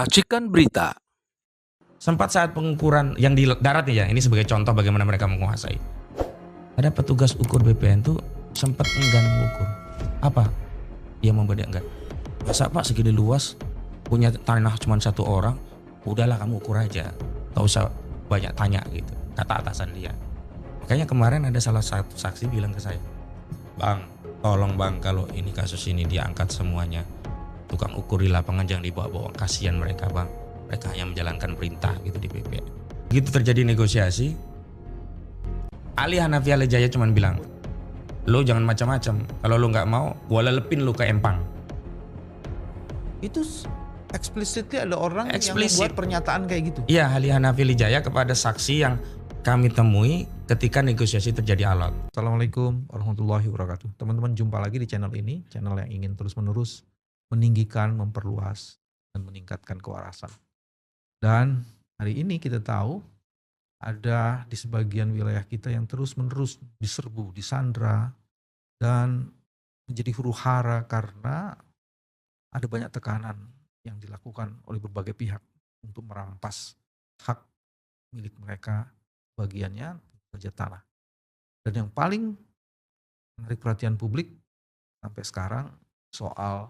Racikan berita. Sempat saat pengukuran yang di darat nih ya, ini sebagai contoh bagaimana mereka menguasai. Ada petugas ukur BPN tuh sempat enggan mengukur. Apa? Dia membuat dia enggan. Masa Pak segini luas, punya tanah cuma satu orang, udahlah kamu ukur aja. Gak usah banyak tanya gitu, kata atasan dia. Makanya kemarin ada salah satu saksi bilang ke saya, "Bang, tolong bang kalau ini kasus ini diangkat semuanya. Tukang ukur di lapangan jangan dibawa-bawa, kasihan mereka bang. Mereka hanya menjalankan perintah gitu di BPN." Begitu terjadi negosiasi, Ali Hanafi Alijaya cuma bilang, "Lo jangan macam-macam. Kalau lo nggak mau, gua lelepin lo ke empang." Itu explicitly ada orang yang Eksplisit. membuat pernyataan kayak gitu. Iya, Ali Hanafi Alijaya kepada saksi yang kami temui ketika negosiasi terjadi alot. Assalamualaikum warahmatullahi wabarakatuh. Teman-teman, jumpa lagi di channel ini, channel yang ingin terus-menerus meninggikan, memperluas, dan meningkatkan kewarasan. Dan hari ini kita tahu ada di sebagian wilayah kita yang terus-menerus diserbu, disandra, dan menjadi huru-hara karena ada banyak tekanan yang dilakukan oleh berbagai pihak untuk merampas hak milik mereka, bagiannya saja tanah. Dan yang paling menarik perhatian publik sampai sekarang soal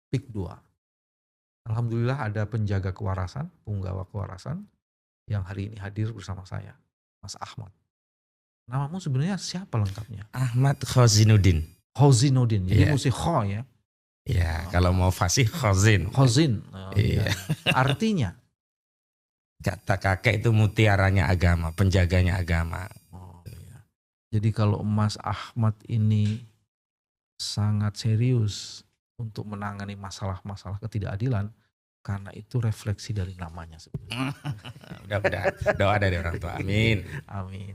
PIK 2. Alhamdulillah ada penjaga kewarasan, penggawa kewarasan yang hari ini hadir bersama saya, Mas Ahmad. Namamu sebenarnya siapa lengkapnya? Ahmad Khozinuddin. Khozinuddin, jadi Iya. mesti kho ya. Ya, kalau mau fasih Khozin. Khozin. Iya. Artinya? Kata kakek itu mutiaranya agama, penjaganya agama. Oh, iya. Jadi kalau Mas Ahmad ini sangat serius untuk menangani masalah-masalah ketidakadilan, karena itu refleksi dari namanya sebenarnya. Mudah-mudahan doa dari orang tua. Amin. Amin.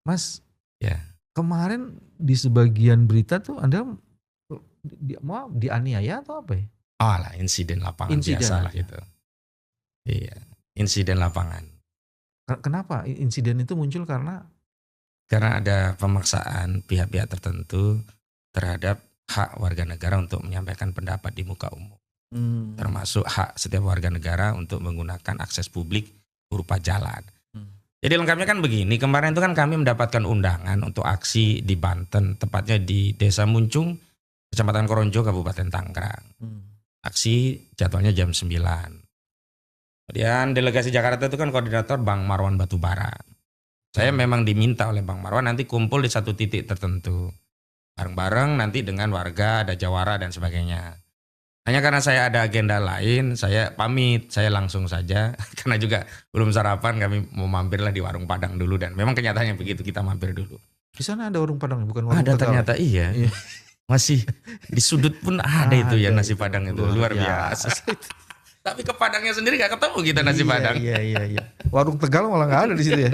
Mas, Ya. kemarin di sebagian berita tuh Anda mau dianiaya atau apa ya? Oh lah, insiden lapangan Insiden biasa lah aja. itu. Iya, insiden lapangan. Kenapa insiden itu muncul? Karena Ada pemaksaan pihak-pihak tertentu terhadap hak warga negara untuk menyampaikan pendapat di muka umum. Termasuk hak setiap warga negara untuk menggunakan akses publik berupa jalan. Jadi lengkapnya kan begini, kemarin itu kan kami mendapatkan undangan untuk aksi di Banten, tepatnya di Desa Muncung, Kecamatan Koronjo, Kabupaten Tangerang. Aksi jadwalnya jam 9. Kemudian delegasi Jakarta itu kan koordinator Bang Marwan Batubara. Saya memang diminta oleh Bang Marwan nanti kumpul di satu titik tertentu. Bareng-bareng nanti dengan warga, ada jawara dan sebagainya. Hanya karena saya ada agenda lain, saya pamit, saya langsung saja. Karena juga belum sarapan, kami mau mampirlah di warung Padang dulu. Dan memang kenyataannya begitu, kita mampir dulu. di sana ada warung Padang, bukan warung Ada Tegal. ternyata iya. Iya. Masih di sudut pun ada itu ya nasi Padang itu. Luar biasa. biasa. Tapi ke Padangnya sendiri gak ketemu kita nasi Padang. Iya. Warung Tegal malah nggak ada di situ ya.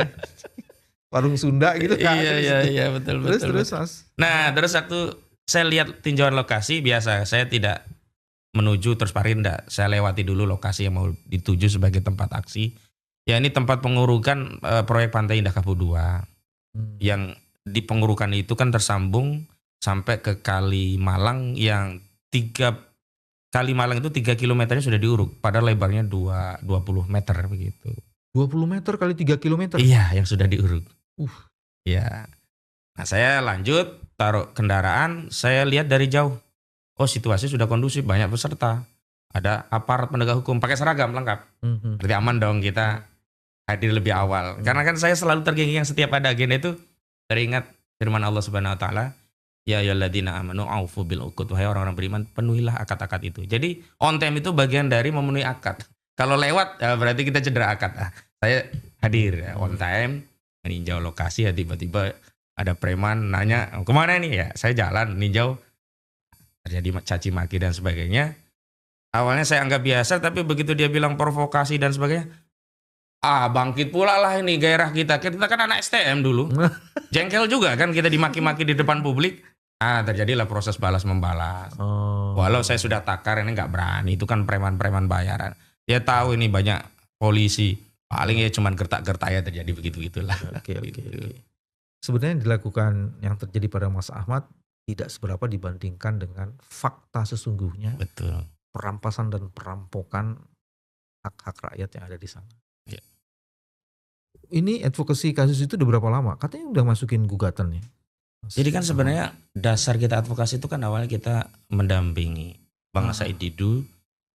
Warung Sunda gitu nggak ada di situ. Iya betul. Terus Mas. Nah terus saya lihat tinjauan lokasi biasa, saya tidak menuju terus parinda. Saya lewati dulu lokasi yang mau dituju sebagai tempat aksi. Ya ini tempat pengurukan proyek Pantai Indah Kapuk 2. Yang di pengurukan itu kan tersambung sampai ke Kali Malang yang Kali Malang itu 3 kilometernya sudah diuruk. Padahal lebarnya 20 meter begitu. 20 meter kali 3 kilometer. Iya yang sudah diuruk. Ya. Nah saya lanjut taruh kendaraan, saya lihat dari jauh. Oh situasi sudah kondusif, banyak peserta. Ada aparat penegak hukum pakai seragam lengkap. Berarti aman dong kita hadir lebih awal. Karena kan saya selalu tergengging setiap ada agenda itu teringat firman Allah Subhanahu wa taala, ya ayyuhalladzina amanu aufu bil uqud, wahai orang-orang beriman, penuhilah akad-akad itu. Jadi on time itu bagian dari memenuhi akad. Kalau lewat ya berarti kita cedera akad. Saya hadir ya, on time meninjau lokasi ya tiba-tiba ada preman nanya, "Kemana nih?" Ya, saya jalan ninjau. Terjadi caci maki dan sebagainya. Awalnya saya anggap biasa, tapi begitu dia bilang provokasi dan sebagainya, bangkit pula lah ini gairah kita. Kita kan anak STM dulu. Jengkel juga kan kita dimaki-maki di depan publik. Terjadilah proses balas membalas. Walau saya sudah takar, ini nggak berani. Itu kan preman-preman bayaran. Dia tahu ini banyak polisi. Paling ya cuman gertak-gertak ya terjadi begitu-gitulah. Oke. Sebenarnya yang dilakukan yang terjadi pada Mas Ahmad tidak seberapa dibandingkan dengan fakta sesungguhnya. Betul. Perampasan dan perampokan hak-hak rakyat yang ada di sana. Ya. Ini advokasi kasus itu udah berapa lama? Katanya udah masukin gugatan ya. Jadi kan sebenarnya dasar kita advokasi itu kan awalnya kita mendampingi Bang Said Didu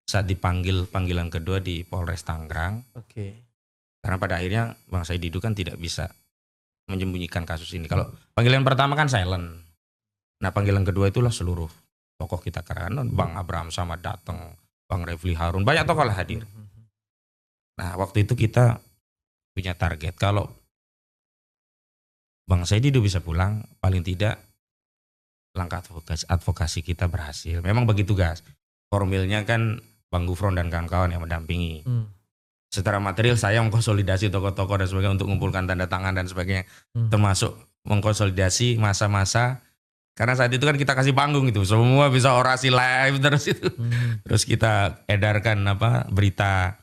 saat dipanggil panggilan kedua di Polres Tangerang. Oke. Karena pada akhirnya Bang Said Didu kan tidak bisa menyembunyikan kasus ini. Kalau panggilan pertama kan silent. Nah panggilan kedua itulah seluruh tokoh kita, karena Bang Abraham sama datang, Bang Refli Harun, banyak tokoh lah hadir. Nah waktu itu kita punya target, kalau Bang Said Didu bisa pulang, paling tidak langkah advokasi kita berhasil. Memang begitu guys. Formilnya kan Bang Gufron dan kawan-kawan yang mendampingi. Secara material saya mengkonsolidasi tokoh-tokoh dan sebagainya untuk mengumpulkan tanda tangan dan sebagainya. Termasuk mengkonsolidasi masa-masa. Karena saat itu kan kita kasih panggung itu. Semua bisa orasi live terus itu. Terus kita edarkan berita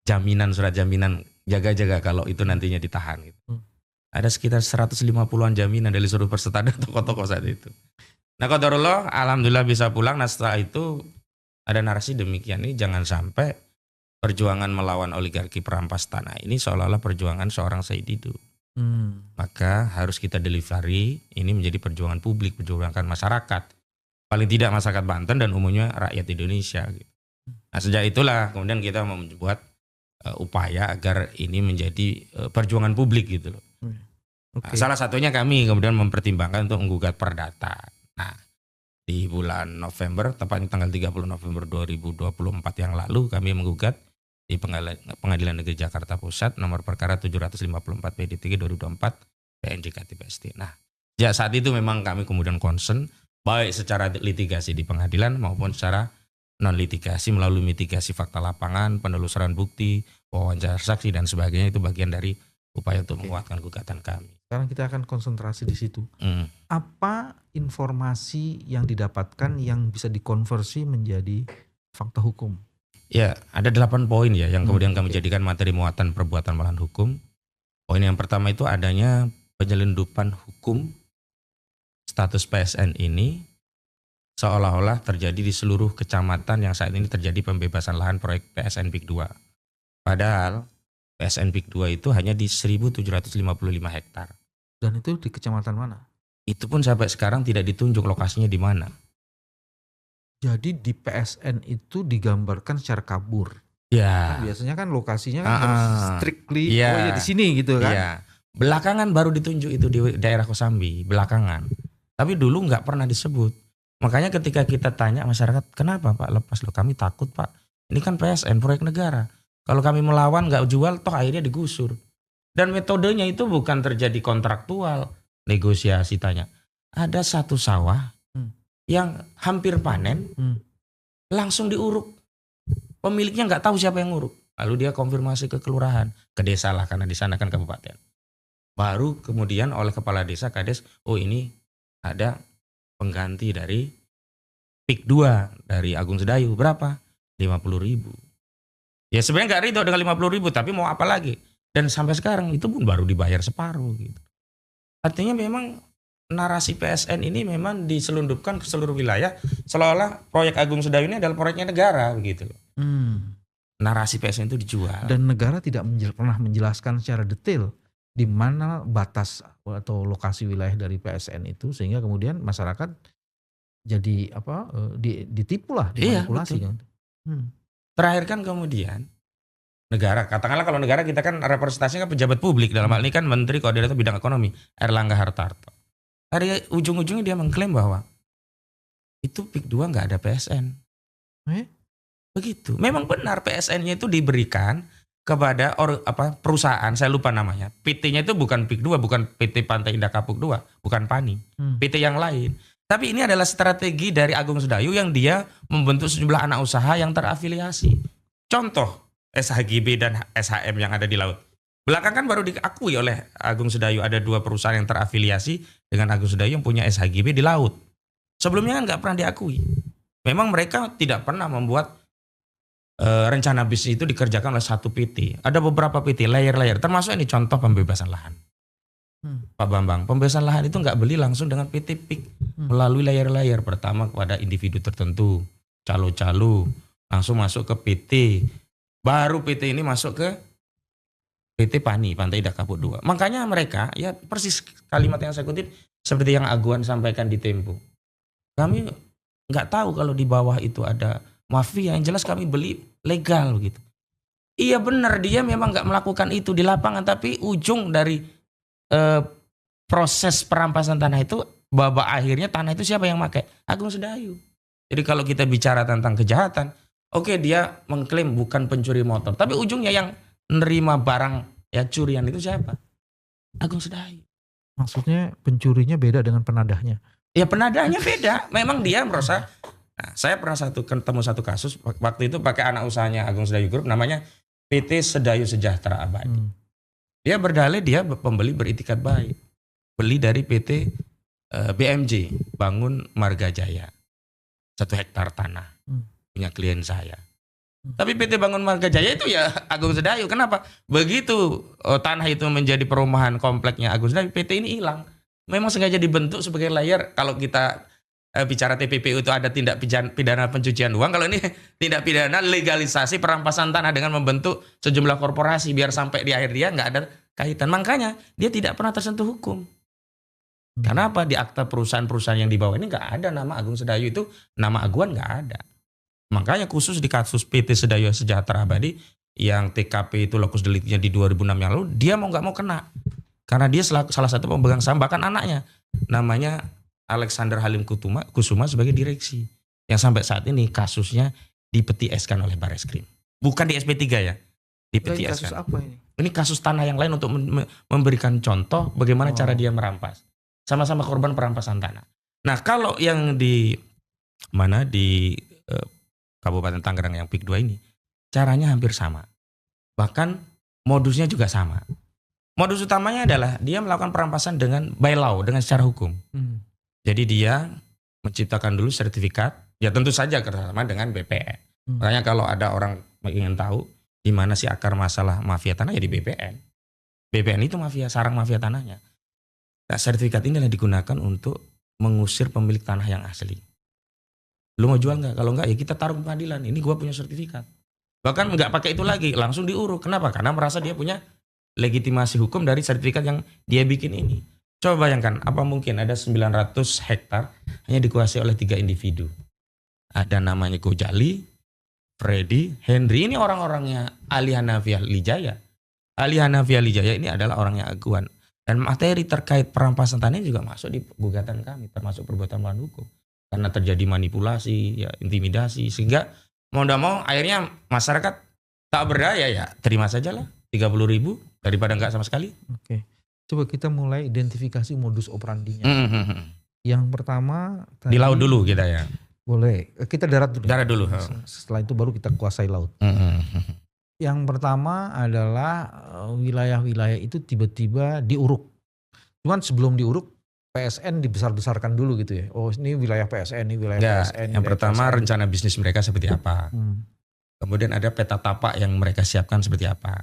jaminan, surat jaminan. Jaga-jaga kalau itu nantinya ditahan gitu. Ada sekitar 150-an jaminan dari seluruh peserta dan tokoh-tokoh saat itu. Nah qadarullah alhamdulillah bisa pulang. Nah setelah itu ada narasi demikian, ini jangan sampai perjuangan melawan oligarki perampas tanah ini seolah-olah perjuangan seorang Said Didu. Maka harus kita delivery ini menjadi perjuangan publik, perjuangan masyarakat. Paling tidak masyarakat Banten dan umumnya rakyat Indonesia. Gitu. Nah sejak itulah kemudian kita membuat upaya agar ini menjadi perjuangan publik gitu loh. Nah, salah satunya kami kemudian mempertimbangkan untuk menggugat perdata. Nah di bulan November, tepatnya tanggal 30 November 2024 yang lalu kami menggugat di Pengadilan Negeri Jakarta Pusat nomor perkara 754 PD3 2024 PNJKT-PST. Nah, ya saat itu memang kami kemudian concern baik secara litigasi di pengadilan maupun secara non litigasi melalui mitigasi fakta lapangan, penelusuran bukti, wawancara saksi dan sebagainya, itu bagian dari upaya untuk menguatkan gugatan kami. Sekarang kita akan konsentrasi di situ. Apa informasi yang didapatkan yang bisa dikonversi menjadi fakta hukum? Ya, ada 8 poin ya yang kemudian kami jadikan materi muatan perbuatan melawan hukum. Poin yang pertama itu adanya penyelundupan hukum status PSN ini seolah-olah terjadi di seluruh kecamatan yang saat ini terjadi pembebasan lahan proyek PSN PIK 2. Padahal PSN PIK 2 itu hanya di 1.755 hektar. Dan itu di kecamatan mana? Itu pun sampai sekarang tidak ditunjuk lokasinya di mana. Jadi di PSN itu digambarkan secara kabur. Ya. Kan biasanya kan lokasinya kan harus strictly di sini gitu kan. Iya. Belakangan baru ditunjuk itu di daerah Kosambi, belakangan. Tapi dulu nggak pernah disebut. Makanya ketika kita tanya masyarakat, kenapa Pak lepas loh? Kami takut Pak. Ini kan PSN proyek negara. Kalau kami melawan nggak jual, toh akhirnya digusur. Dan metodenya itu bukan terjadi kontraktual, negosiasi tanya. Ada satu sawah yang hampir panen, langsung diuruk. Pemiliknya nggak tahu siapa yang nguruk. Lalu dia konfirmasi ke kelurahan, ke desa lah karena di sana kan kabupaten. Baru kemudian oleh kepala desa Kades, oh ini ada pengganti dari PIK 2 dari Agung Sedayu. Berapa? 50.000. Ya sebenarnya nggak ridho dengan 50.000, tapi mau apa lagi? Dan sampai sekarang itu pun baru dibayar separuh gitu. Artinya memang narasi PSN ini memang diselundupkan ke seluruh wilayah seolah-olah proyek Agung Sedayu ini adalah proyeknya negara begitu loh. Narasi PSN itu dijual. Dan negara tidak pernah menjelaskan secara detail di mana batas atau lokasi wilayah dari PSN itu sehingga kemudian masyarakat jadi ditipu lah, dimanipulasi kan. Terakhir kan kemudian negara, katakanlah kalau negara kita kan representasinya kan pejabat publik, dalam hal ini kan Menteri Koordinator Bidang Ekonomi Erlangga Hartarto. Dari ujung-ujungnya dia mengklaim bahwa itu PIK 2 nggak ada PSN. Begitu. Memang benar PSN-nya itu diberikan kepada perusahaan, saya lupa namanya. PT-nya itu bukan PIK 2, bukan PT Pantai Indah Kapuk 2, bukan PANI. PT yang lain. Tapi ini adalah strategi dari Agung Sedayu yang dia membentuk sejumlah anak usaha yang terafiliasi. Contoh SHGB dan SHM yang ada di laut. Belakangan baru diakui oleh Agung Sedayu ada 2 perusahaan yang terafiliasi dengan Agung Sedayu yang punya SHGB di laut. Sebelumnya kan nggak pernah diakui. Memang mereka tidak pernah membuat rencana bisnis itu dikerjakan oleh satu PT. Ada beberapa PT, layer-layer. Termasuk ini contoh pembebasan lahan. Pak Bambang, pembebasan lahan itu nggak beli langsung dengan PT PIK. Melalui layer-layer. Pertama kepada individu tertentu, calo-calo, langsung masuk ke PT. Baru PT ini masuk ke PT PANI, Pantai Indah Kapuk 2. Makanya mereka, ya persis kalimat yang saya kutip, seperti yang Aguan sampaikan di Tempo. Kami nggak tahu kalau di bawah itu ada mafia, yang jelas kami beli legal gitu. Iya benar, dia memang nggak melakukan itu di lapangan, tapi ujung dari proses perampasan tanah itu, babak akhirnya tanah itu siapa yang pakai? Agung Sedayu. Jadi kalau kita bicara tentang kejahatan, oke, dia mengklaim bukan pencuri motor, tapi ujungnya yang nerima barang ya curian itu siapa? Agung Sedayu. Maksudnya pencurinya beda dengan penadahnya. Ya penadahnya beda. Memang dia merasa. Nah, saya pernah ketemu satu kasus waktu itu pakai anak usahanya Agung Sedayu Group, namanya PT Sedayu Sejahtera Abadi. Dia berdalih dia pembeli beritikat baik. Beli dari PT BMJ, Bangun Marga Jaya. 1 hektar tanah. Punya klien saya. Tapi PT Bangun Marga Jaya itu ya Agung Sedayu. Kenapa? Begitu tanah itu menjadi perumahan kompleknya Agung Sedayu, PT ini hilang. Memang sengaja dibentuk sebagai layer. Kalau kita bicara TPPU itu ada tindak pidana pencucian uang. Kalau ini tindak pidana legalisasi perampasan tanah dengan membentuk sejumlah korporasi biar sampai di akhir dia nggak ada kaitan. Makanya dia tidak pernah tersentuh hukum. Karena apa? Di akta perusahaan-perusahaan yang dibawa ini nggak ada nama Agung Sedayu, itu nama Aguan nggak ada. Makanya khusus di kasus PT Sedayu Sejahtera Abadi yang TKP itu lokus deliknya di 2006 yang lalu, dia mau nggak mau kena. Karena dia salah satu pemegang saham, bahkan anaknya namanya Alexander Halim Kusuma sebagai direksi. Yang sampai saat ini kasusnya dipeti-eskan oleh Barreskrim. Bukan di SP3 ya, dipeti-eskan. Kasus apa ini? Ini kasus tanah yang lain untuk memberikan contoh bagaimana cara dia merampas. Sama-sama korban perampasan tanah. Nah kalau yang di Kabupaten Tangerang yang PIK 2 ini, caranya hampir sama. Bahkan modusnya juga sama. Modus utamanya adalah dia melakukan perampasan dengan by law, dengan secara hukum. Jadi dia menciptakan dulu sertifikat, ya tentu saja kerjasama dengan BPN. Makanya kalau ada orang ingin tahu di mana sih akar masalah mafia tanah, ya di BPN. BPN itu mafia, sarang mafia tanahnya. Nah, sertifikat ini yang digunakan untuk mengusir pemilik tanah yang asli. Lu mau jual nggak? Kalau nggak ya kita taruh ke pengadilan. Ini gua punya sertifikat. Bahkan nggak pakai itu lagi, langsung diuruk. Kenapa? Karena merasa dia punya legitimasi hukum dari sertifikat yang dia bikin ini. Coba bayangkan, apa mungkin ada 900 hektar hanya dikuasai oleh 3 individu. Ada namanya Gojali, Freddy, Henry. Ini orang-orangnya Ali Hanafi Lijaya. Ali Hanafi Lijaya ini adalah orangnya Aguan. Dan materi terkait perampasan tanah juga masuk di gugatan kami, termasuk perbuatan melawan hukum. Karena terjadi manipulasi, ya, intimidasi, sehingga mau tidak mau akhirnya masyarakat tak berdaya, ya terima saja lah 30.000 daripada nggak sama sekali. Oke, coba kita mulai identifikasi modus operandinya. Yang pertama di laut dulu kita ya. Boleh, kita darat dulu. Darat dulu. Setelah itu baru kita kuasai laut. Yang pertama adalah wilayah-wilayah itu tiba-tiba diuruk. Cuman sebelum diuruk, PSN dibesar-besarkan dulu gitu ya. Oh ini wilayah PSN, ini wilayah PSN. Yang pertama PSN. Rencana bisnis mereka seperti apa. Kemudian ada peta tapak yang mereka siapkan seperti apa.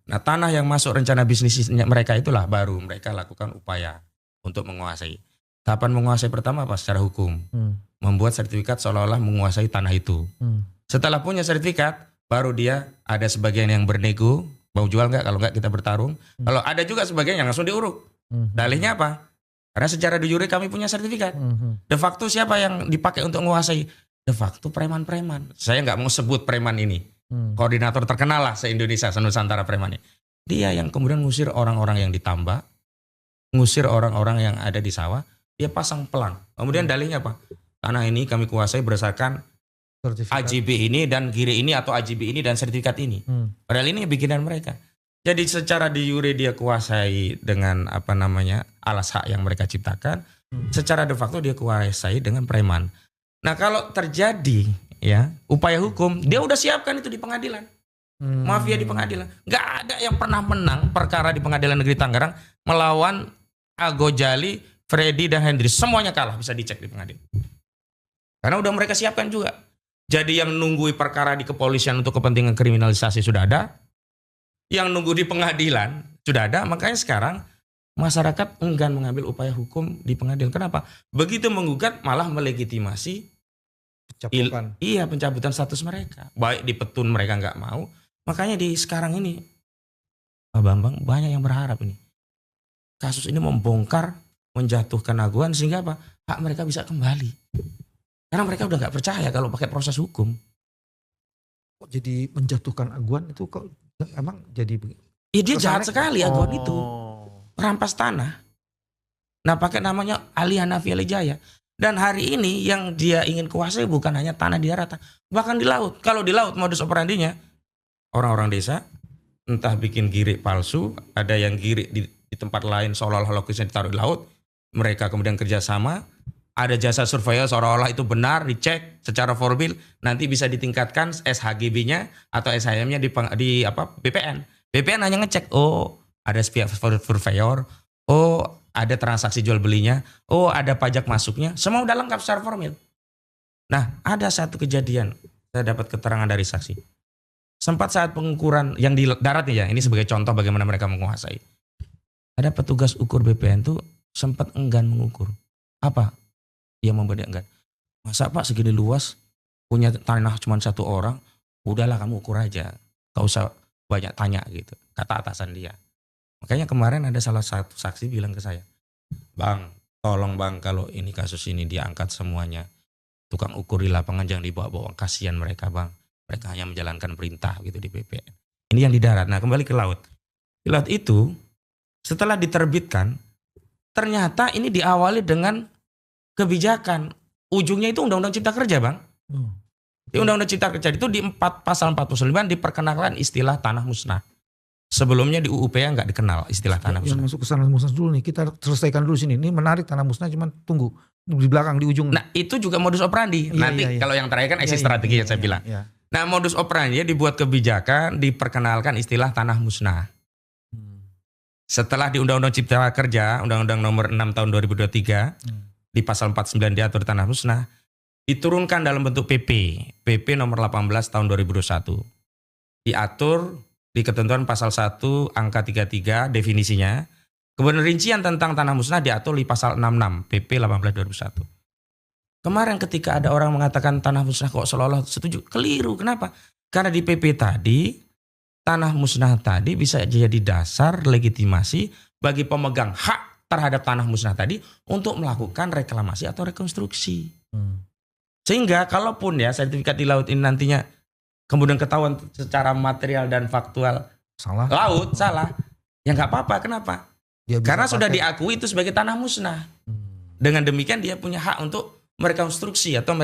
Nah tanah yang masuk rencana bisnis mereka itulah baru mereka lakukan upaya untuk menguasai. Tahapan menguasai pertama apa? Secara hukum. Membuat sertifikat seolah-olah menguasai tanah itu. Setelah punya sertifikat, baru dia ada sebagian yang bernego, mau jual nggak? Kalau nggak kita bertarung. Kalau ada juga sebagian yang langsung diuruk. Dalihnya apa? Karena secara de jure kami punya sertifikat. De facto siapa yang dipakai untuk menguasai? De facto preman-preman. Saya nggak mau sebut preman ini. Koordinator terkenal lah se-Indonesia, se-Nusantara preman ini. Dia yang kemudian ngusir orang-orang yang ditambak, ngusir orang-orang yang ada di sawah. Dia pasang pelang. Kemudian dalihnya apa? Tanah ini kami kuasai berdasarkan sertifikat AJB ini dan gire ini atau AJB ini dan sertifikat ini. Padahal ini bikinan mereka. Jadi secara de jure dia kuasai dengan alas hak yang mereka ciptakan. Secara de facto dia kuasai dengan preman. Nah kalau terjadi ya upaya hukum, dia udah siapkan itu di pengadilan. Mafia di pengadilan. Nggak ada yang pernah menang perkara di Pengadilan Negeri Tangerang melawan Gojali, Freddy dan Hendry. Semuanya kalah, bisa dicek di pengadilan. Karena udah mereka siapkan juga. Jadi yang nunggu perkara di kepolisian untuk kepentingan kriminalisasi sudah ada. Yang nunggu di pengadilan sudah ada. Makanya sekarang masyarakat enggan mengambil upaya hukum di pengadilan. Kenapa? Begitu menggugat malah melegitimasi pencabutan status mereka. Baik di petun mereka nggak mau. Makanya di sekarang ini Pak Bambang banyak yang berharap ini. Kasus ini membongkar, menjatuhkan Aguan sehingga apa? Hak mereka bisa kembali. Karena mereka udah nggak percaya kalau pakai proses hukum. Kok jadi menjatuhkan Aguan itu kok emang jadi Ya dia jahat kesannya- sekali Aguan itu. Oh. Rampas tanah. Nah pakai namanya Ali Hanafi Ali Jaya. Dan hari ini yang dia ingin kuasai bukan hanya tanah di daratan. Bahkan di laut. Kalau di laut modus operandinya. Orang-orang desa entah bikin girik palsu. Ada yang girik di tempat lain seolah-olah lokasinya ditaruh di laut. Mereka kemudian kerjasama. Ada jasa surveyor seolah-olah itu benar, dicek secara formal, nanti bisa ditingkatkan SHGB-nya atau SHM-nya di BPN. BPN hanya ngecek, oh ada pihak surveyor, oh ada transaksi jual belinya, oh ada pajak masuknya, semua udah lengkap secara formal. Nah ada satu kejadian, saya dapat keterangan dari saksi. Sempat saat pengukuran yang di darat nih ya, ini sebagai contoh bagaimana mereka menguasai. Ada petugas ukur BPN tuh sempat enggan mengukur. Apa? Dia membuat dia enggak. Masa Pak segini luas punya tanah cuma satu orang, udahlah kamu ukur aja, gak usah banyak tanya gitu, kata atasan dia. Makanya kemarin ada salah satu saksi bilang ke saya, Bang, tolong Bang kalau ini kasus ini diangkat semuanya, tukang ukur di lapangan jangan dibawa-bawa, kasihan mereka Bang, mereka hanya menjalankan perintah gitu di BPN. Ini yang di darat. Nah kembali ke laut. Di laut itu setelah diterbitkan, ternyata ini diawali dengan kebijakan. Ujungnya itu Undang-Undang Cipta Kerja Bang. Di Undang-Undang Cipta Kerja itu di pasal 49 diperkenalkan istilah tanah musnah. Sebelumnya di UU-PA nggak dikenal istilah tanah Yang musnah. masuk ke tanah musnah dulu nih. Kita selesaikan dulu sini. Ini menarik tanah musnah, cuman tunggu di belakang di ujung. Nah itu juga modus operandi. Iya, Nanti iya. kalau yang terakhir kan exit Iya, strategi iya, yang saya iya, bilang. iya. Nah modus operandi dibuat kebijakan diperkenalkan istilah tanah musnah. Setelah di Undang-Undang Cipta Kerja, Undang-Undang Nomor 6 Tahun 2023, di pasal 49 diatur tanah musnah, diturunkan dalam bentuk PP nomor 18 tahun 2021. Diatur di ketentuan pasal 1 angka 33 definisinya. Kemudian rincian tentang tanah musnah diatur di pasal 66 PP 18 2001. Kemarin ketika ada orang mengatakan tanah musnah kok seolah-olah setuju, keliru. Kenapa? Karena di PP tadi tanah musnah tadi bisa jadi dasar legitimasi bagi pemegang hak terhadap tanah musnah tadi untuk melakukan reklamasi atau rekonstruksi. Sehingga kalaupun ya sertifikat di laut ini nantinya kemudian ketahuan secara material dan faktual Salah. laut salah, ya nggak apa-apa. Kenapa? Dia bisa Karena sudah pakai. diakui itu sebagai tanah musnah. Dengan demikian dia punya hak untuk merekonstruksi atau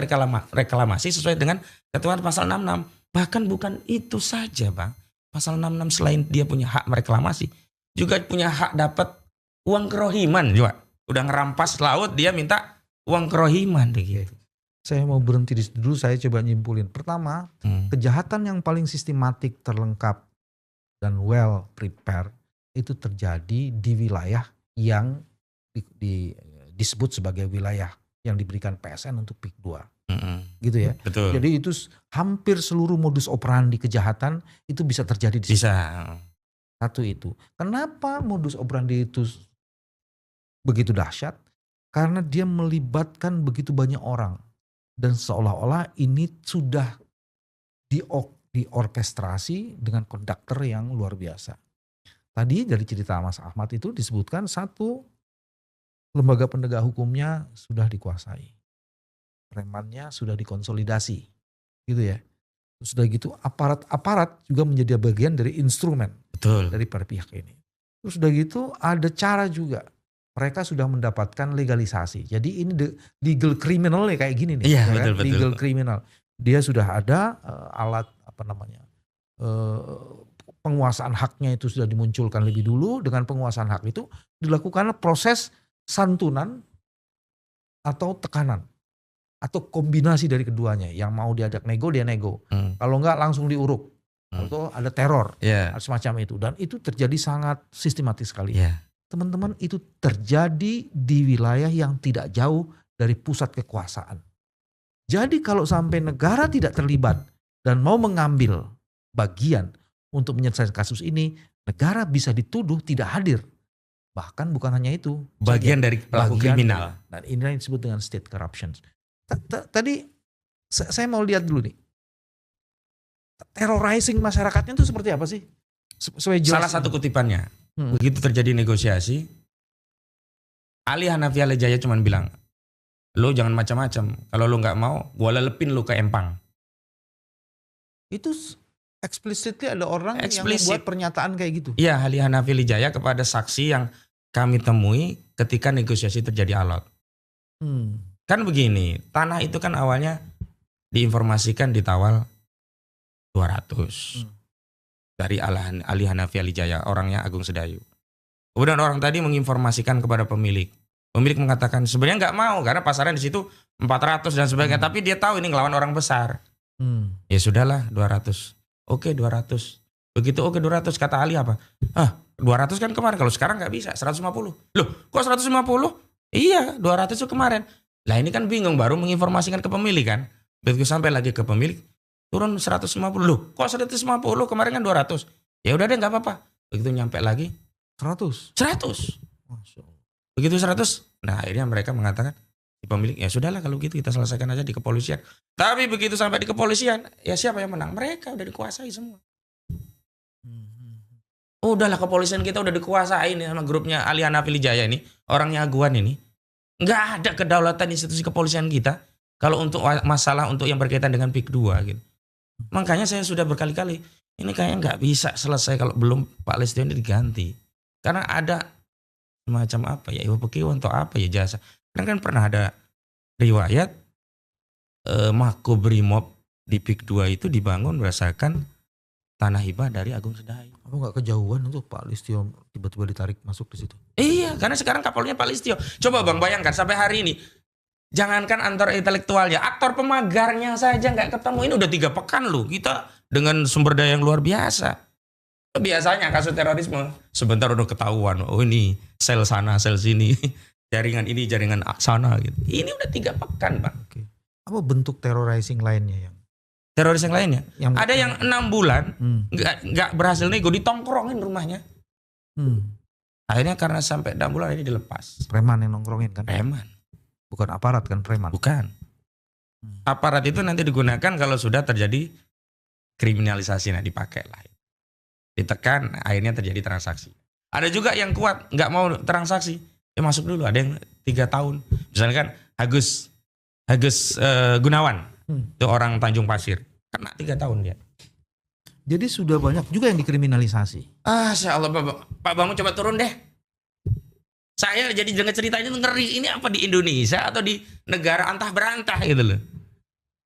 reklamasi sesuai dengan ketentuan pasal 66. Bahkan bukan itu saja Bang. Pasal 66 selain dia punya hak mereklamasi, juga punya hak dapat uang kerohiman juga. Udah ngerampas laut, dia minta uang kerohiman begitu. Saya mau berhenti di situ dulu, saya coba nyimpulin. Pertama, kejahatan yang paling sistematik, terlengkap, dan well prepared itu terjadi di wilayah yang disebut sebagai wilayah yang diberikan PSN untuk PIK 2. Gitu ya. Betul. Jadi itu hampir seluruh modus operandi kejahatan itu bisa terjadi di situ. Bisa. Satu itu. Kenapa modus operandi itu begitu dahsyat? Karena dia melibatkan begitu banyak orang. Dan seolah-olah ini sudah diorkestrasi dengan konduktor yang luar biasa. Tadi dari cerita Mas Ahmad itu disebutkan satu lembaga penegak hukumnya sudah dikuasai. Premannya sudah dikonsolidasi. Gitu ya. Sudah gitu aparat-aparat juga menjadi bagian dari instrumen. Betul. Dari para pihak ini. Terus sudah gitu ada cara juga. Mereka sudah mendapatkan legalisasi. Jadi ini legal criminal kayak gini nih. Iya, ya betul, kan? betul. Legal criminal. Dia sudah ada alat penguasaan haknya itu sudah dimunculkan lebih dulu. Dengan penguasaan hak itu dilakukan proses santunan atau tekanan. Atau kombinasi dari keduanya. Yang mau diajak nego, dia nego. Kalau enggak langsung diuruk. Atau ada teror. Semacam itu. Dan itu terjadi sangat sistematis sekali. Teman-teman, itu terjadi di wilayah yang tidak jauh dari pusat kekuasaan. Jadi kalau sampai negara tidak terlibat dan mau mengambil bagian untuk menyelesaikan kasus ini, negara bisa dituduh tidak hadir. Bahkan bukan hanya itu. Bagian dari pelaku kriminal. Dan ini yang disebut dengan state corruption. Tadi saya mau lihat dulu nih. terrorizing masyarakatnya itu seperti apa sih? Salah satu kutipannya, begitu terjadi negosiasi, Ali Hanafi Al Jaya cuma bilang, lo jangan macam-macam. Kalau lo nggak mau, gue lelepin lo ke empang. Itu explicitly ada orang yang Explicit. membuat pernyataan kayak gitu. Iya, Ali Hanafi Al Jaya kepada saksi yang kami temui ketika negosiasi terjadi alot. Kan begini, tanah itu kan awalnya diinformasikan ditawar 200 dari Ali Hanafi Al Jaya, orangnya Agung Sedayu. Kemudian orang tadi menginformasikan kepada pemilik. Pemilik mengatakan sebenarnya nggak mau karena pasaran di situ 400 dan sebagainya. Tapi dia tahu ini ngelawan orang besar. Ya sudahlah 200. Oke 200. Begitu oke 200 kata Ali apa? 200 kan kemarin, kalau sekarang nggak bisa 150. Loh kok 150? Iya 200 itu kemarin. Lah ini kan bingung, baru menginformasikan ke pemilik kan. Begitu sampai lagi ke pemilik turun 150. Loh kok 150 kemarin kan 200. Ya udah deh nggak apa-apa. Begitu nyampe lagi 100. Masya Allah. Begitu 100. Nah akhirnya mereka mengatakan di pemilik, ya sudahlah kalau gitu kita selesaikan aja di kepolisian. Tapi begitu sampai di kepolisian, ya siapa yang menang? Mereka udah dikuasai semua. Udahlah kepolisian kita udah dikuasai nih sama grupnya Ali Hanafi Al Jaya ini, orangnya Aguan ini. Nggak ada kedaulatan institusi kepolisian kita kalau untuk masalah untuk yang berkaitan dengan PIK 2 gitu. Makanya saya sudah berkali-kali, ini kayaknya nggak bisa selesai kalau belum Pak Listio ini diganti. Karena ada semacam apa ya, Iwa Pekiwan atau apa ya jasa. Karena kan pernah ada riwayat Makobrimob di PIK 2 itu dibangun berdasarkan tanah hibah dari Agung Sedayu. Apa nggak kejauhan untuk Pak Listio tiba-tiba ditarik masuk di situ? Iya, karena sekarang kapolnya Pak Listio. Coba Bang bayangkan sampai hari ini, jangankan antar intelektualnya, aktor pemagarnya saja nggak ketemu. Ini udah 3 pekan loh kita dengan sumber daya yang luar biasa. Biasanya kasus terorisme sebentar udah ketahuan. Oh ini sel sana, sel sini, jaringan ini, jaringan sana gitu. Ini udah 3 pekan Pak. Oke. Apa bentuk terrorizing lainnya yang? Teroris yang lainnya, ada yang 6 bulan nggak berhasil nego, ditongkrongin rumahnya. Akhirnya karena sampai 6 bulan ini dilepas. Preman yang nongkrongin kan? Preman. Bukan aparat kan, preman? Bukan. Aparat itu nanti digunakan kalau sudah terjadi kriminalisasi, nah dipakai lah. Ditekan, akhirnya terjadi transaksi. Ada juga yang kuat, nggak mau transaksi, ya masuk dulu. Ada yang 3 tahun. Misalkan Agus Gunawan, itu orang Tanjung Pasir, kena 3 tahun dia. Jadi sudah banyak juga yang dikriminalisasi. Insya Allah Pak Bambang coba turun deh. Saya jadi dengar ceritanya ngeri. Ini apa di Indonesia atau di negara antah berantah gitu loh.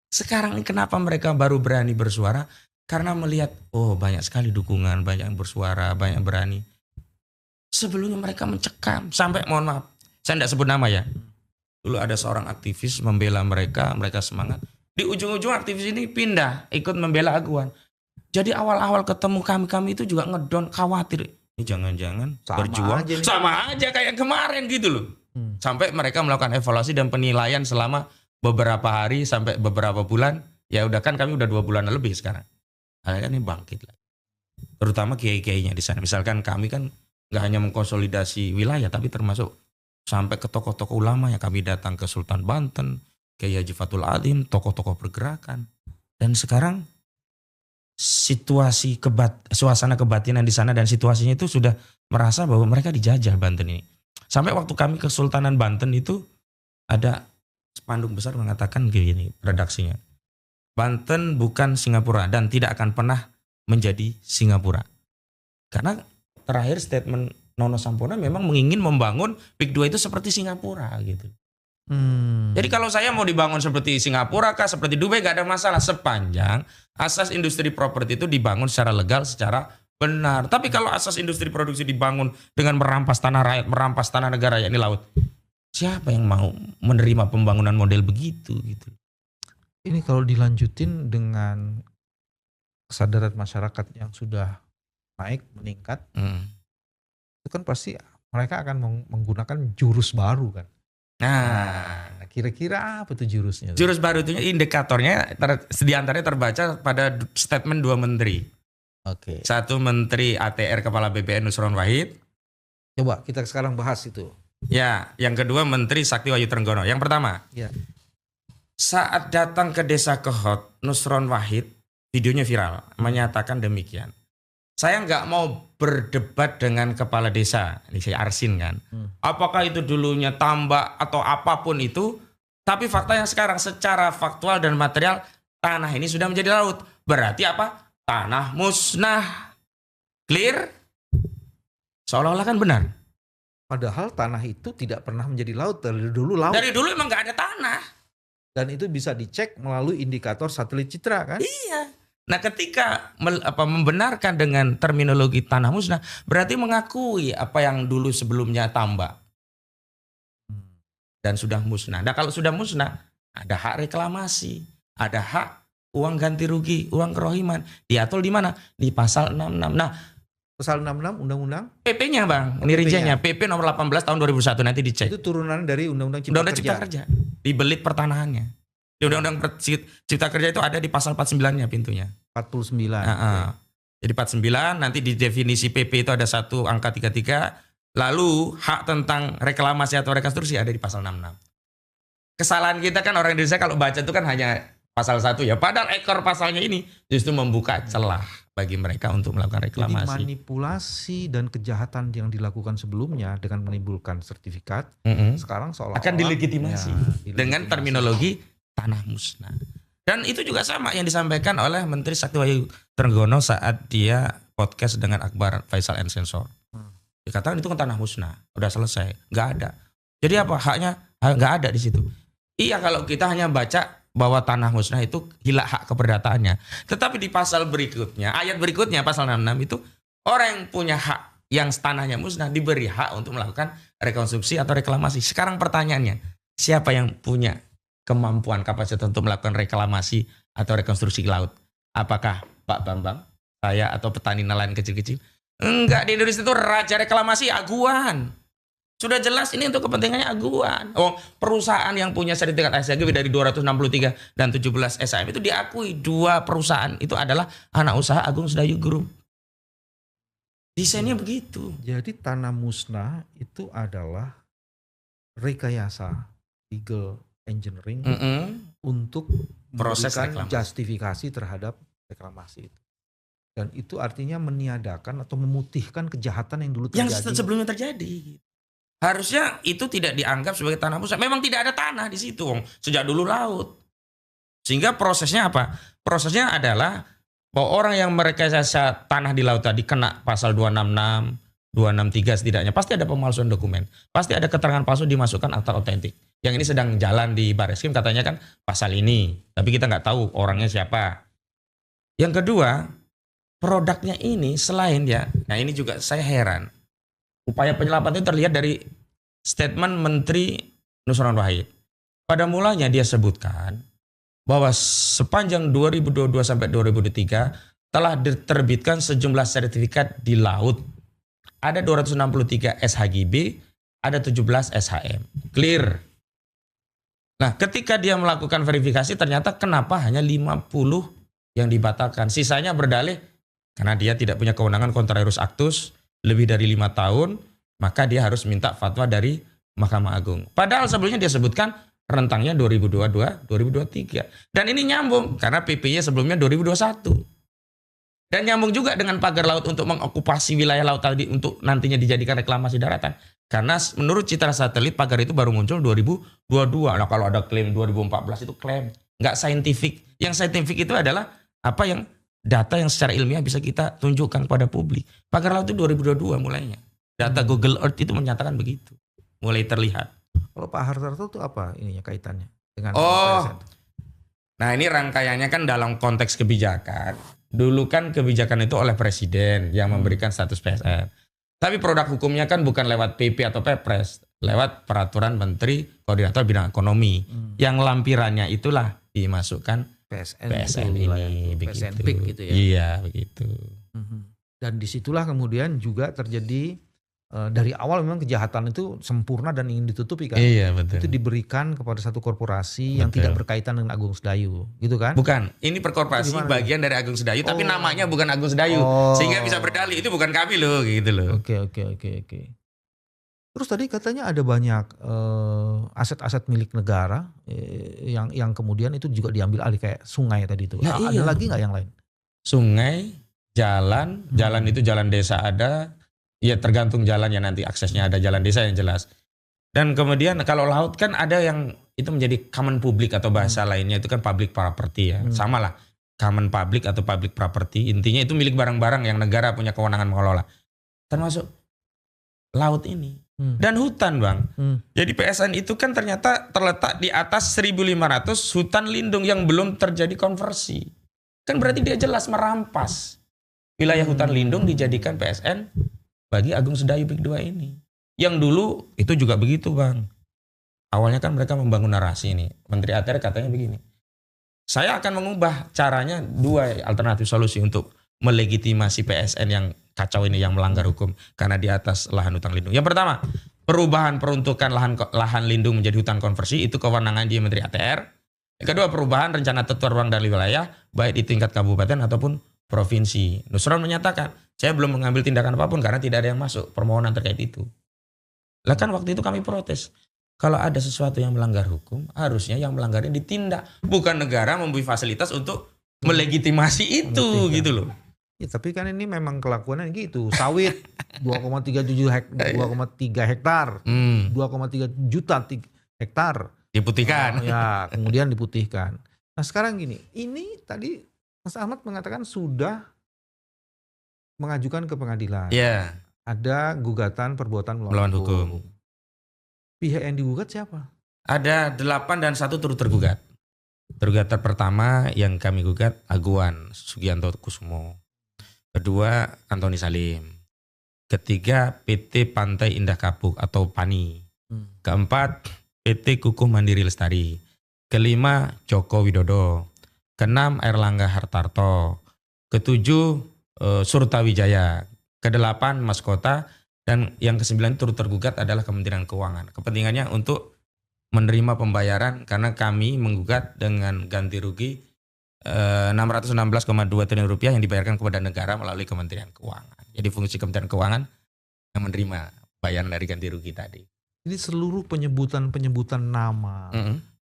Sekarang ini kenapa mereka baru berani bersuara? Karena melihat banyak sekali dukungan, banyak yang bersuara, banyak yang berani. Sebelumnya mereka mencekam sampai, mohon maaf, saya tidak sebut nama ya. Dulu ada seorang aktivis membela mereka semangat. Di ujung-ujung aktivis ini pindah ikut membela Aguan. Jadi awal-awal ketemu kami itu juga ngedon, khawatir. Ini jangan-jangan berjuang sama aja kayak kemarin gitu loh. Sampai mereka melakukan evaluasi dan penilaian selama beberapa hari sampai beberapa bulan. Ya udah kan kami udah 2 bulan lebih sekarang. Akhirnya ini bangkit lagi. Terutama kiai-kiainya di sana. Misalkan kami kan nggak hanya mengkonsolidasi wilayah, tapi termasuk sampai ke tokoh-tokoh ulama yang kami datang ke Sultan Banten, Kiai Haji Fathul Adim, tokoh-tokoh pergerakan. Dan sekarang suasana kebatinan di sana dan situasinya itu sudah merasa bahwa mereka dijajah Banten ini. Sampai waktu kami ke Sultanan Banten itu ada spanduk besar mengatakan gini redaksinya. Banten bukan Singapura dan tidak akan pernah menjadi Singapura. Karena terakhir statement Nono Sampurna memang ingin membangun PIK 2 itu seperti Singapura gitu. Jadi kalau saya mau dibangun seperti Singapura kah, seperti Dubai, gak ada masalah sepanjang asas industri properti itu dibangun secara legal, secara benar. Tapi kalau asas industri produksi dibangun dengan merampas tanah rakyat, merampas tanah negara yakni laut, siapa yang mau menerima pembangunan model begitu gitu? Ini kalau dilanjutin dengan kesadaran masyarakat yang sudah naik, meningkat, itu kan pasti mereka akan menggunakan jurus baru kan. Nah, kira-kira apa tuh jurusnya? Jurus baru itu indikatornya diantaranya terbaca pada statement 2 menteri. Oke. 1 menteri ATR Kepala BPN Nusron Wahid. Coba kita sekarang bahas itu. Ya, yang kedua Menteri Sakti Wahyu Trenggono. Yang pertama, ya. Saat datang ke desa Kehot, Nusron Wahid videonya viral, menyatakan demikian. Saya nggak mau berdebat dengan kepala desa, ini saya Arsin kan. Apakah itu dulunya tambak atau apapun itu, tapi faktanya sekarang secara faktual dan material tanah ini sudah menjadi laut. Berarti apa? Tanah musnah. Clear? Seolah-olah kan benar. Padahal tanah itu tidak pernah menjadi laut, dari dulu laut. Dari dulu emang nggak ada tanah. Dan itu bisa dicek melalui indikator satelit citra kan? Iya. Nah ketika membenarkan dengan terminologi tanah musnah, berarti mengakui apa yang dulu sebelumnya tambak dan sudah musnah. Nah kalau sudah musnah, ada hak reklamasi, ada hak uang ganti rugi, uang kerohiman. Diatur di mana? Di pasal 66. Nah Pasal 66 Undang-Undang PP-nya Bang, ini rinciannya PP nomor 18 tahun 2001, nanti dicek. itu turunan dari Undang-Undang Cipta Undang-Undang Cipta Kerja. Di belit pertanahannya. Di Undang-Undang Cipta Kerja itu ada di pasal 49-nya pintunya. 49. Jadi 49 nanti di definisi PP itu ada satu angka 33. Lalu hak tentang reklamasi atau rekonstruksi ada di pasal 66. Kesalahan kita kan orang Indonesia kalau baca itu kan hanya pasal 1 ya. Padahal ekor pasalnya ini justru membuka celah bagi mereka untuk melakukan reklamasi. Jadi manipulasi dan kejahatan yang dilakukan sebelumnya dengan menimbulkan sertifikat sekarang seolah-olah akan dilegitimasi dengan dilegitimasi. terminologi tanah musnah. Dan itu juga sama yang disampaikan oleh Menteri Sakti Wahyu Trenggono saat dia podcast dengan Akbar Faisal and Sensor. Dikatakan itu kan tanah musnah, udah selesai, nggak ada. Jadi apa haknya? Nggak ada di situ. Iya kalau kita hanya baca bahwa tanah musnah itu hilang hak keperdataannya. Tetapi di pasal berikutnya, ayat berikutnya pasal 66 itu orang yang punya hak yang tanahnya musnah diberi hak untuk melakukan rekonstruksi atau reklamasi. Sekarang pertanyaannya, siapa yang punya kemampuan kapasitas untuk melakukan reklamasi atau rekonstruksi laut? Apakah Pak Bambang, saya atau petani nelayan kecil-kecil? Enggak, di Indonesia itu raja reklamasi aguan. Sudah jelas ini untuk kepentingannya aguan. Oh, perusahaan yang punya sertifikat SHGB dari 263 dan 17 SHM itu diakui dua perusahaan itu adalah anak usaha Agung Sedayu Group. Desainnya begitu. Jadi tanah musnah itu adalah rekayasa legal engineering untuk proses memberikan reklamasi. justifikasi terhadap reklamasi itu. Dan itu artinya meniadakan atau memutihkan kejahatan yang dulu terjadi. Yang sebelumnya terjadi. Harusnya itu tidak dianggap sebagai tanah musnah. Memang tidak ada tanah di situ, sejak dulu laut. Sehingga prosesnya apa? Prosesnya adalah bahwa orang yang merekayasa tanah di laut tadi kena pasal 266, 263 setidaknya. Pasti ada pemalsuan dokumen. Pasti ada keterangan palsu dimasukkan akta otentik. Yang ini sedang jalan di Barreskrim katanya kan pasal ini. Tapi kita nggak tahu orangnya siapa. Yang kedua, produknya ini selain ya, nah ini juga saya heran. Upaya penyelapan itu terlihat dari statement Menteri Nusron Wahid. Pada mulanya dia sebutkan bahwa sepanjang 2022 sampai 2023 telah diterbitkan sejumlah sertifikat di laut. Ada 263 SHGB, ada 17 SHM. Clear. Nah, ketika dia melakukan verifikasi ternyata kenapa hanya 50 yang dibatalkan. Sisanya berdalih karena dia tidak punya kewenangan kontrarius actus lebih dari 5 tahun, maka dia harus minta fatwa dari Mahkamah Agung. Padahal sebelumnya dia sebutkan rentangnya 2022-2023. Dan ini nyambung karena PP-nya sebelumnya 2021. Dan nyambung juga dengan pagar laut untuk mengokupasi wilayah laut tadi untuk nantinya dijadikan reklamasi daratan. Karena menurut citra satelit pagar itu baru muncul 2022. Nah kalau ada klaim 2014 itu klaim. Nggak saintifik. Yang saintifik itu adalah apa yang data yang secara ilmiah bisa kita tunjukkan kepada publik. Pagar laut itu 2022 mulainya. Data Google Earth itu menyatakan begitu. Mulai terlihat. Kalau Pak Hartarto itu apa ininya kaitannya dengan Nah ini rangkaiannya kan dalam konteks kebijakan. Dulu kan kebijakan itu oleh presiden yang memberikan status PSN. Tapi produk hukumnya kan bukan lewat PP atau Perpres, lewat peraturan Menteri Koordinator Bidang Ekonomi. Yang lampirannya itulah dimasukkan PSN ini begitu. PSN PIK gitu ya. Iya begitu. Dan disitulah kemudian juga terjadi dari awal memang kejahatan itu sempurna dan ingin ditutupi kan. Iya betul. Itu diberikan kepada satu korporasi yang tidak berkaitan dengan Agung Sedayu, gitu kan? Bukan, ini perkorporasi bagian dari Agung Sedayu, tapi namanya bukan Agung Sedayu, sehingga bisa berdalih itu bukan kami loh, gitu loh. Oke. Terus tadi katanya ada banyak aset-aset milik negara yang kemudian itu juga diambil alih kayak sungai tadi itu. Nah, ada lagi nggak yang lain? sungai, jalan itu jalan desa ada, ya tergantung jalannya nanti aksesnya ada jalan desa yang jelas. Dan kemudian kalau laut kan ada yang itu menjadi common public atau bahasa lainnya itu kan public property ya. Sama lah, common public atau public property, intinya itu milik barang-barang yang negara punya kewenangan mengelola. Termasuk laut ini. Dan hutan, Bang. Jadi PSN itu kan ternyata terletak di atas 1.500 hutan lindung yang belum terjadi konversi. Kan berarti dia jelas merampas wilayah hutan lindung dijadikan PSN bagi Agung Sedayu Big 2 ini. Yang dulu itu juga begitu, Bang. Awalnya kan mereka membangun narasi ini. Menteri ATR katanya begini. Saya akan mengubah caranya 2 alternatif solusi untuk melegitimasi PSN yang kacau ini yang melanggar hukum karena di atas lahan hutan lindung. Yang pertama, perubahan peruntukan lahan lindung menjadi hutan konversi itu kewenangan di Menteri ATR. Yang kedua, perubahan rencana tata ruang dari wilayah baik di tingkat kabupaten ataupun provinsi. Nusron menyatakan, saya belum mengambil tindakan apapun karena tidak ada yang masuk permohonan terkait itu. Lah kan waktu itu kami protes. Kalau ada sesuatu yang melanggar hukum, harusnya yang melanggarnya ditindak. Bukan negara memberi fasilitas untuk melegitimasi itu gitu loh. Ya, tapi kan ini memang kelakuannya gitu. Sawit 2,3 hektar, 2,3 juta hektar. Diputihkan. Ya, kemudian diputihkan. Nah sekarang gini, ini tadi Mas Ahmad mengatakan sudah mengajukan ke pengadilan. Iya. Ada gugatan perbuatan Melawan hukum. Pihak yang digugat siapa? Ada 8 dan 1 turut tergugat. Tergugat pertama yang kami gugat Aguan Sugianto Kusumo. Kedua Antoni Salim. Ketiga PT Pantai Indah Kapuk atau PANI. Keempat PT Kukuh Mandiri Lestari. Kelima Joko Widodo. Keenam Erlangga Hartarto. Ketujuh Surtawijaya. Kedelapan Mas Kota. Dan yang ke-9 turut tergugat adalah Kementerian Keuangan. Kepentingannya untuk menerima pembayaran karena kami menggugat dengan ganti rugi 616,2 triliun rupiah yang dibayarkan kepada negara melalui Kementerian Keuangan. Jadi fungsi Kementerian Keuangan yang menerima bayaran dari ganti rugi tadi. Ini seluruh penyebutan nama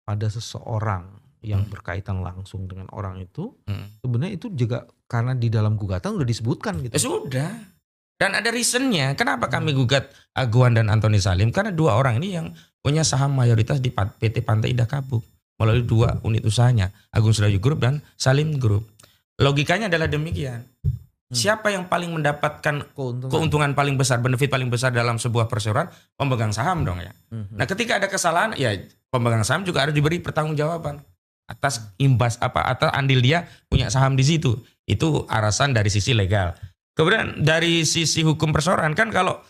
pada seseorang yang berkaitan langsung dengan orang itu, sebenarnya itu juga karena di dalam gugatan udah disebutkan gitu. Sudah. Dan ada reasonnya. Kenapa kami gugat Aguan dan Antoni Salim? Karena 2 orang ini yang punya saham mayoritas di PT Pantai Indah Kapuk melalui 2 unit usahanya, Agung Sedayu Group dan Salim Group. Logikanya adalah demikian. Siapa yang paling mendapatkan keuntungan paling besar, benefit paling besar dalam sebuah perseroan? Pemegang saham dong ya. Nah, ketika ada kesalahan, ya pemegang saham juga harus diberi pertanggungjawaban atas imbas atas andil dia punya saham di situ. Itu alasan dari sisi legal. Kemudian dari sisi hukum perseroan kan kalau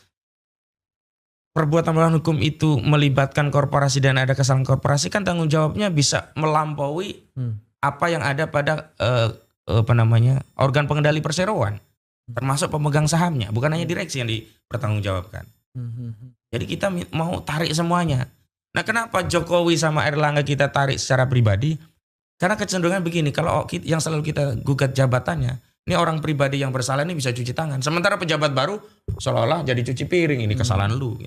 perbuatan melawan hukum itu melibatkan korporasi dan ada kesalahan korporasi kan tanggung jawabnya bisa melampaui apa yang ada pada organ pengendali perseroan, termasuk pemegang sahamnya, bukan hanya direksi yang dipertanggungjawabkan. Jadi kita mau tarik semuanya. Nah, kenapa Jokowi sama Erlangga kita tarik secara pribadi? Karena kecenderungan begini, kalau yang selalu kita gugat jabatannya, ini orang pribadi yang bersalah ini bisa cuci tangan. Sementara pejabat baru seolah-olah jadi cuci piring, ini kesalahan lu.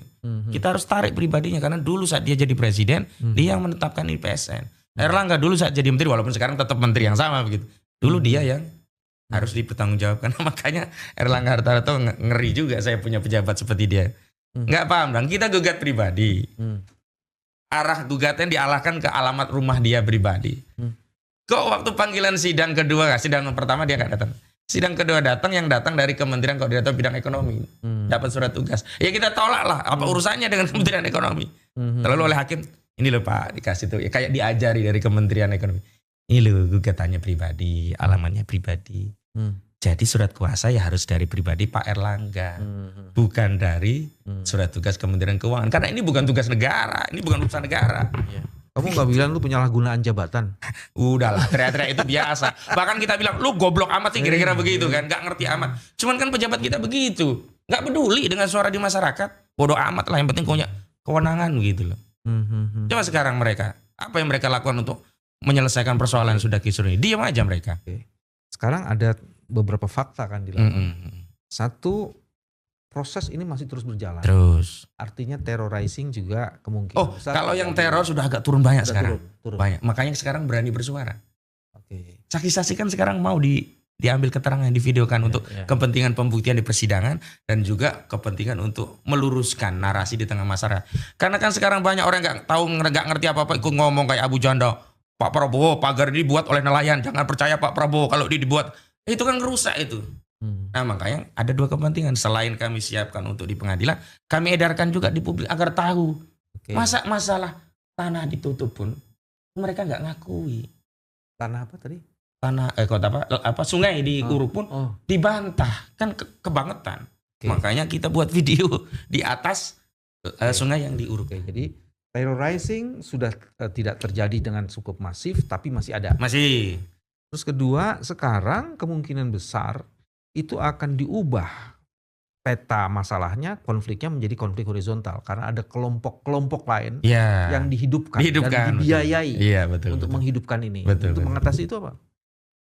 Kita harus tarik pribadinya karena dulu saat dia jadi presiden, dia yang menetapkan ini PSN. Erlangga dulu saat jadi menteri, walaupun sekarang tetap menteri yang sama begitu. Dulu dia yang harus dipertanggungjawabkan. Makanya Erlangga Hartarto ngeri juga saya punya pejabat seperti dia. Nggak paham dong, kita gugat pribadi. Arah gugatan dialahkan ke alamat rumah dia pribadi. Kok waktu panggilan sidang kedua, sidang pertama dia nggak datang. Sidang kedua datang, yang datang dari Kementerian Koordinator Bidang Ekonomi. Dapat surat tugas. Ya kita tolak lah, apa urusannya dengan Kementerian Ekonomi. Lalu oleh hakim, ini loh Pak, dikasih tuh. Ya, kayak diajari dari Kementerian Ekonomi. Ini loh gugatannya pribadi, alamatnya pribadi. Jadi surat kuasa ya harus dari pribadi Pak Erlangga. Bukan dari surat tugas Kementerian Keuangan. Karena ini bukan tugas negara, ini bukan urusan negara. Kamu gak bilang lu penyalahgunaan jabatan? Udahlah, teriak-teriak itu biasa. Bahkan kita bilang, lu goblok amat sih kira-kira begitu kan. Gak ngerti amat. Cuman kan pejabat kita begitu. Gak peduli dengan suara di masyarakat. Bodoh amat lah, yang penting punya kewenangan gitu loh. Coba sekarang mereka, apa yang mereka lakukan untuk menyelesaikan persoalan yang sudah kisruh ini? Diam aja mereka. Sekarang ada beberapa fakta kan di lapangan. Satu, proses ini masih terus berjalan. Terus. Artinya terrorizing juga kemungkinan besar. Kalau yang teror sudah agak turun banyak sekarang. Turun. Banyak. Makanya sekarang berani bersuara. Oke. Saksi-saksi kan sekarang mau diambil keterangan, divideokan untuk ya. kepentingan pembuktian di persidangan dan juga kepentingan untuk meluruskan narasi di tengah masyarakat. Karena kan sekarang banyak orang nggak tahu, nggak ngerti apa-apa, ikut ngomong kayak Abu Janda. Pak Prabowo, pagar ini dibuat oleh nelayan, jangan percaya Pak Prabowo kalau ini dibuat. Itu kan ngerusak itu. Nah makanya ada dua kepentingan. Selain kami siapkan untuk di pengadilan, kami edarkan juga di publik agar tahu. Masa masalah tanah ditutup pun mereka nggak ngakui. Tanah apa tadi? Tanah sungai di Uruk pun dibantah, kan kebangetan. Makanya kita buat video di atas sungai yang di Uruk. Jadi terrorizing sudah tidak terjadi dengan cukup masif, tapi masih ada. Masih. Terus kedua, sekarang kemungkinan besar itu akan diubah peta masalahnya, konfliknya menjadi konflik horizontal karena ada kelompok-kelompok lain yang dihidupkan dan dibiayai untuk menghidupkan ini. Untuk mengatasi itu apa?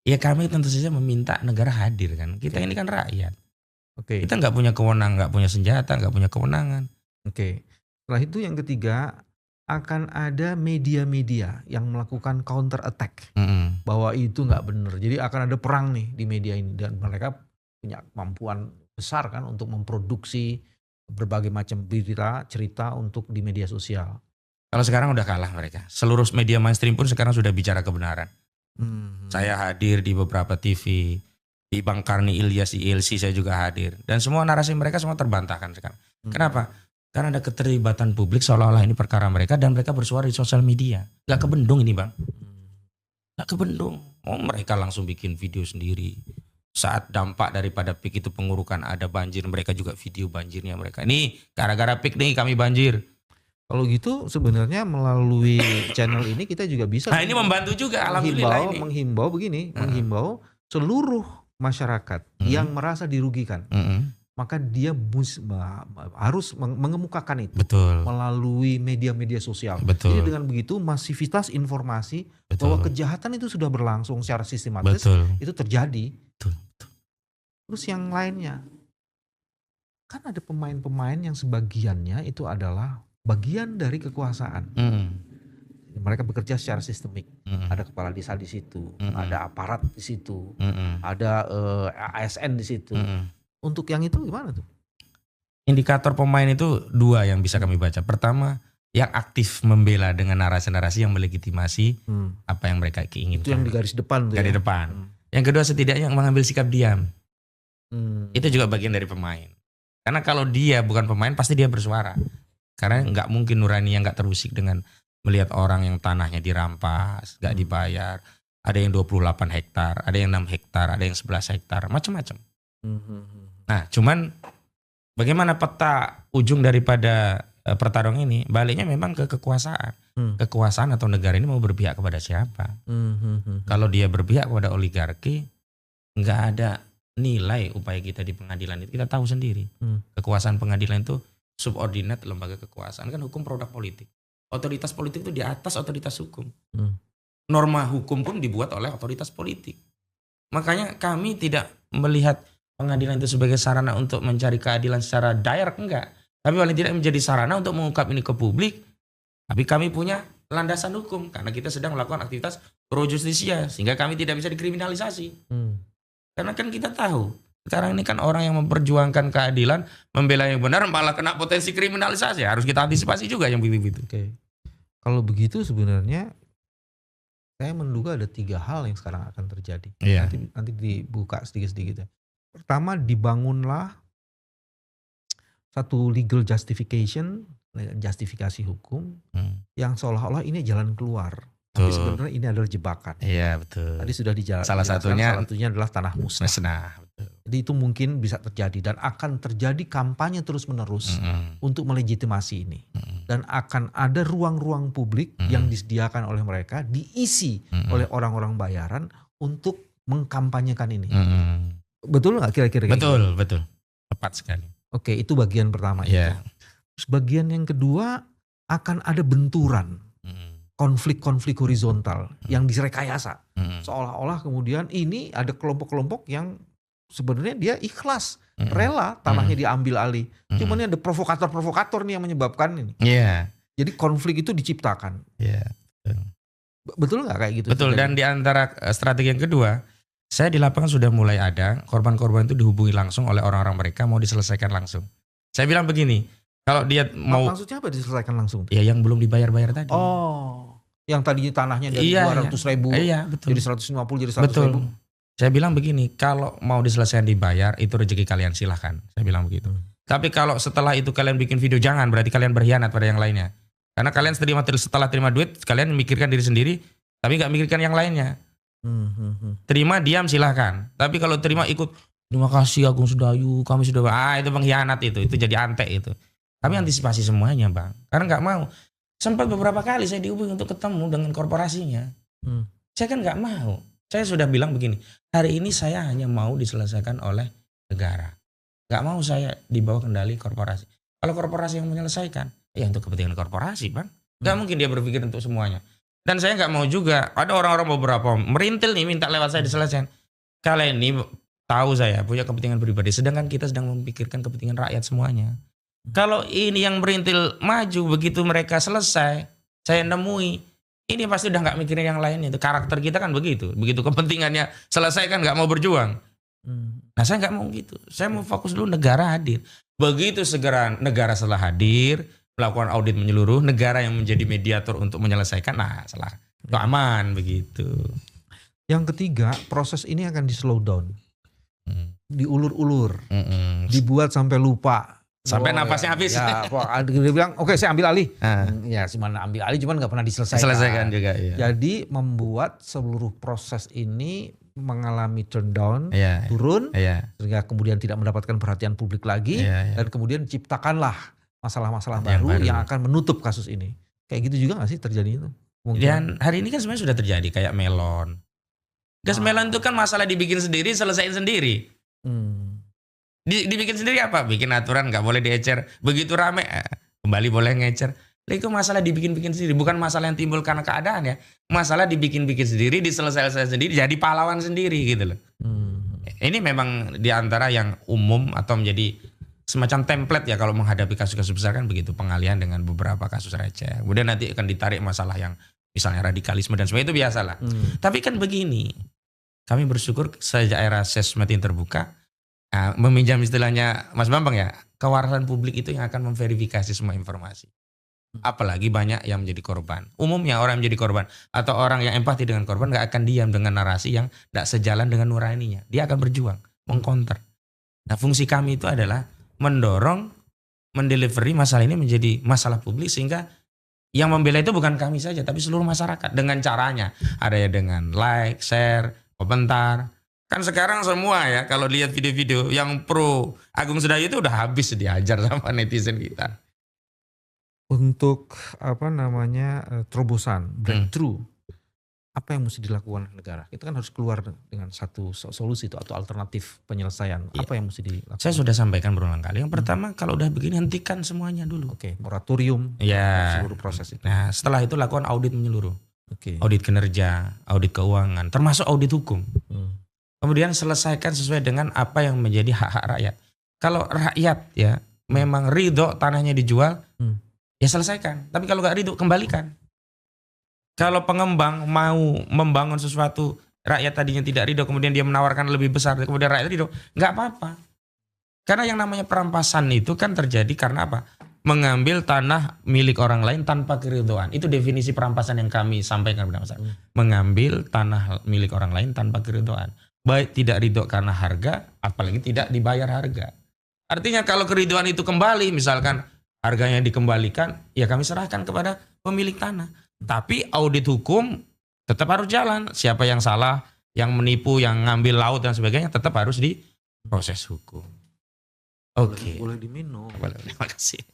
Ya kami tentu saja meminta negara hadir kan. Kita ini kan rakyat. Kita nggak punya kewenangan, nggak punya senjata, nggak punya kewenangan. Setelah itu yang ketiga, akan ada media-media yang melakukan counter attack bahwa itu nggak benar. Jadi akan ada perang nih di media ini dan mereka punya kemampuan besar kan untuk memproduksi berbagai macam cerita untuk di media sosial. Kalau sekarang udah kalah mereka. Seluruh media mainstream pun sekarang sudah bicara kebenaran. Saya hadir di beberapa TV, di Bang Karni Ilyas, di ILC saya juga hadir. Dan semua narasi mereka semua terbantahkan sekarang. Kenapa? Karena ada keterlibatan publik seolah-olah ini perkara mereka dan mereka bersuara di sosial media. Gak kebendung ini Bang. Gak kebendung. Mereka langsung bikin video sendiri. Saat dampak daripada PIK itu pengurukan ada banjir, mereka juga video banjirnya mereka. Ini gara-gara PIK nih kami banjir. Kalau gitu sebenarnya melalui channel ini kita juga bisa. Nah ini membantu juga alhamdulillah ini. Menghimbau seluruh masyarakat yang merasa dirugikan. Maka dia harus mengemukakan itu melalui media-media sosial. Jadi dengan begitu masivitas informasi bahwa kejahatan itu sudah berlangsung secara sistematis itu terjadi. Terus yang lainnya, kan ada pemain-pemain yang sebagiannya itu adalah bagian dari kekuasaan. Mereka bekerja secara sistemik. Ada kepala desa di situ, ada aparat di situ, ada ASN di situ. Untuk yang itu gimana tuh? Indikator pemain itu dua yang bisa kami baca. Pertama, yang aktif membela dengan narasi-narasi yang melegitimasi apa yang mereka inginkan. Itu yang di garis depan tuh. Garis depan. Yang kedua setidaknya yang mengambil sikap diam. Itu juga bagian dari pemain. Karena kalau dia bukan pemain pasti dia bersuara. Karena nggak mungkin nurani yang nggak terusik dengan melihat orang yang tanahnya dirampas, nggak dibayar. Ada yang 28 hektar, ada yang 6 hektar, ada yang 11 hektar, macam-macam. Nah, cuman bagaimana peta ujung daripada pertarungan ini? Baliknya memang ke kekuasaan. Kekuasaan atau negara ini mau berpihak kepada siapa? Kalau dia berpihak kepada oligarki, nggak ada nilai upaya kita di pengadilan itu. Kita tahu sendiri. Kekuasaan pengadilan itu subordinat lembaga kekuasaan. Kan hukum produk politik. Otoritas politik itu di atas otoritas hukum. Norma hukum pun dibuat oleh otoritas politik. Makanya kami tidak melihat pengadilan itu sebagai sarana untuk mencari keadilan secara direct, enggak. Tapi paling tidak menjadi sarana untuk mengungkap ini ke publik. Tapi kami punya landasan hukum karena kita sedang melakukan aktivitas pro justisia sehingga kami tidak bisa dikriminalisasi. Karena kan kita tahu sekarang ini kan orang yang memperjuangkan keadilan, membela yang benar malah kena potensi kriminalisasi. Harus kita antisipasi juga yang begitu. Kalau begitu sebenarnya saya menduga ada 3 hal yang sekarang akan terjadi. Nanti dibuka sedikit-sedikit ya. Pertama, dibangunlah satu legal justification hukum yang seolah-olah ini jalan keluar. Tapi sebenarnya ini adalah jebakan. Iya betul. Tadi sudah dijelaskan. Salah satunya adalah tanah musnah. Jadi itu mungkin bisa terjadi dan akan terjadi kampanye terus-menerus untuk melegitimasi ini. Dan akan ada ruang-ruang publik yang disediakan oleh mereka, diisi oleh orang-orang bayaran untuk mengkampanyekan ini. Betul nggak kira-kira? Betul. Tepat sekali. Oke, itu bagian pertama itu. Terus bagian yang kedua akan ada benturan. Konflik-konflik horizontal yang direkayasa. Seolah-olah kemudian ini ada kelompok-kelompok yang sebenarnya dia ikhlas, rela tanahnya diambil alih. Cuman ini ada provokator-provokator nih yang menyebabkan ini. Jadi konflik itu diciptakan. Betul nggak kayak gitu? Betul, dan di antara strategi yang kedua, Saya di lapangan sudah mulai ada korban-korban itu dihubungi langsung oleh orang-orang mereka mau diselesaikan langsung. Saya bilang begini, kalau dia mau Maksudnya apa diselesaikan langsung? ya yang belum dibayar-bayar tadi. Oh, yang tadinya tanahnya dari Iya, 200.000 iya, betul. jadi 150 jadi 100.000. Betul. Saya bilang begini, kalau mau diselesaikan dibayar itu rezeki kalian, silahkan. Saya bilang begitu. Tapi kalau setelah itu kalian bikin video, jangan, berarti kalian berkhianat pada yang lainnya. Karena kalian setelah terima duit, kalian memikirkan diri sendiri, tapi nggak mikirkan yang lainnya. Terima diam silahkan. Tapi kalau terima ikut, terima kasih Agung Sedayu, kami sudah, itu pengkhianat itu jadi antek itu. Kami antisipasi semuanya bang, karena nggak mau. Sempat beberapa kali saya dihubungi untuk ketemu dengan korporasinya. Saya kan nggak mau. Saya sudah bilang begini, hari ini saya hanya mau diselesaikan oleh negara. Nggak mau saya dibawa kendali korporasi. Kalau korporasi yang menyelesaikan, ya untuk kepentingan korporasi bang. Nggak mungkin dia berpikir untuk semuanya. Dan saya nggak mau juga, ada orang-orang beberapa merintil nih minta lewat saya diselesaikan. Kalian ini tahu saya punya kepentingan pribadi, sedangkan kita sedang memikirkan kepentingan rakyat semuanya. Kalau ini yang merintil maju, begitu mereka selesai, saya nemui, ini pasti udah nggak mikirin yang lainnya. Itu karakter kita kan begitu kepentingannya selesai kan nggak mau berjuang. Nah saya nggak mau gitu, saya mau fokus dulu negara hadir. Begitu segera negara setelah hadir, melakukan audit menyeluruh, negara yang menjadi mediator untuk menyelesaikan, nah salah, itu aman begitu. Yang ketiga, proses ini akan di slow down, diulur-ulur, dibuat sampai lupa. Sampai napasnya habis. Ya, dia bilang, oke saya ambil alih. Ya, mana ambil alih, cuman nggak pernah diselesaikan. Juga. Iya. Jadi membuat seluruh proses ini mengalami turn down, turun, sehingga kemudian tidak mendapatkan perhatian publik lagi, dan kemudian ciptakanlah masalah-masalah baru yang akan menutup kasus ini. Kayak gitu juga nggak sih terjadi itu? Mungkin. Dan hari ini kan sebenarnya sudah terjadi kayak melon. Gas melon itu kan masalah dibikin sendiri, selesaiin sendiri. Dibikin sendiri apa? Bikin aturan nggak boleh diecer. Begitu rame kembali boleh ngecer. Itu masalah dibikin-bikin sendiri, bukan masalah yang timbul karena keadaan ya. Masalah dibikin-bikin sendiri, diselesaikan sendiri, jadi pahlawan sendiri gitu loh. Ini memang diantara yang umum atau menjadi semacam template ya kalau menghadapi kasus-kasus besar kan begitu, pengalihan dengan beberapa kasus receh. Kemudian nanti akan ditarik masalah yang misalnya radikalisme dan sebagainya, itu biasalah. Tapi kan begini, kami bersyukur sejak era sesmed terbuka. Nah, meminjam istilahnya Mas Bambang ya, kewarasan publik itu yang akan memverifikasi semua informasi. Apalagi banyak yang menjadi korban. Umumnya orang yang menjadi korban atau orang yang empati dengan korban gak akan diam dengan narasi yang gak sejalan dengan nuraninya. Dia akan berjuang, mengcounter. Nah fungsi kami itu adalah mendorong, mendelivery masalah ini menjadi masalah publik sehingga yang membela itu bukan kami saja tapi seluruh masyarakat dengan caranya. Ada ya dengan like, share, komentar. Kan sekarang semua ya kalau lihat video-video yang pro Agung Sedayu itu udah habis dihajar sama netizen kita. Untuk terobosan, breakthrough, apa yang mesti dilakukan negara? Kita kan harus keluar dengan satu solusi atau alternatif penyelesaian. Apa yang mesti dilakukan? Saya sudah sampaikan berulang kali. Yang pertama kalau udah begini hentikan semuanya dulu. Moratorium seluruh proses itu. Nah setelah itu lakukan audit menyeluruh. Audit kinerja, audit keuangan, termasuk audit hukum. Kemudian selesaikan sesuai dengan apa yang menjadi hak-hak rakyat. Kalau rakyat ya memang ridho tanahnya dijual, ya selesaikan. Tapi kalau gak ridho kembalikan. Kalau pengembang mau membangun sesuatu, rakyat tadinya tidak ridho, kemudian dia menawarkan lebih besar, kemudian rakyat ridho, gak apa-apa. Karena yang namanya perampasan itu kan terjadi karena apa? Mengambil tanah milik orang lain tanpa keridhoan. Itu definisi perampasan yang kami sampaikan kepada masyarakat. Mengambil tanah milik orang lain tanpa keridhoan. Baik tidak ridho karena harga, apalagi tidak dibayar harga. Artinya kalau keridhoan itu kembali, misalkan harganya dikembalikan, ya kami serahkan kepada pemilik tanah. Tapi audit hukum tetap harus jalan. Siapa yang salah, yang menipu, yang ngambil laut dan sebagainya tetap harus diproses hukum. Boleh diminum. Terima kasih.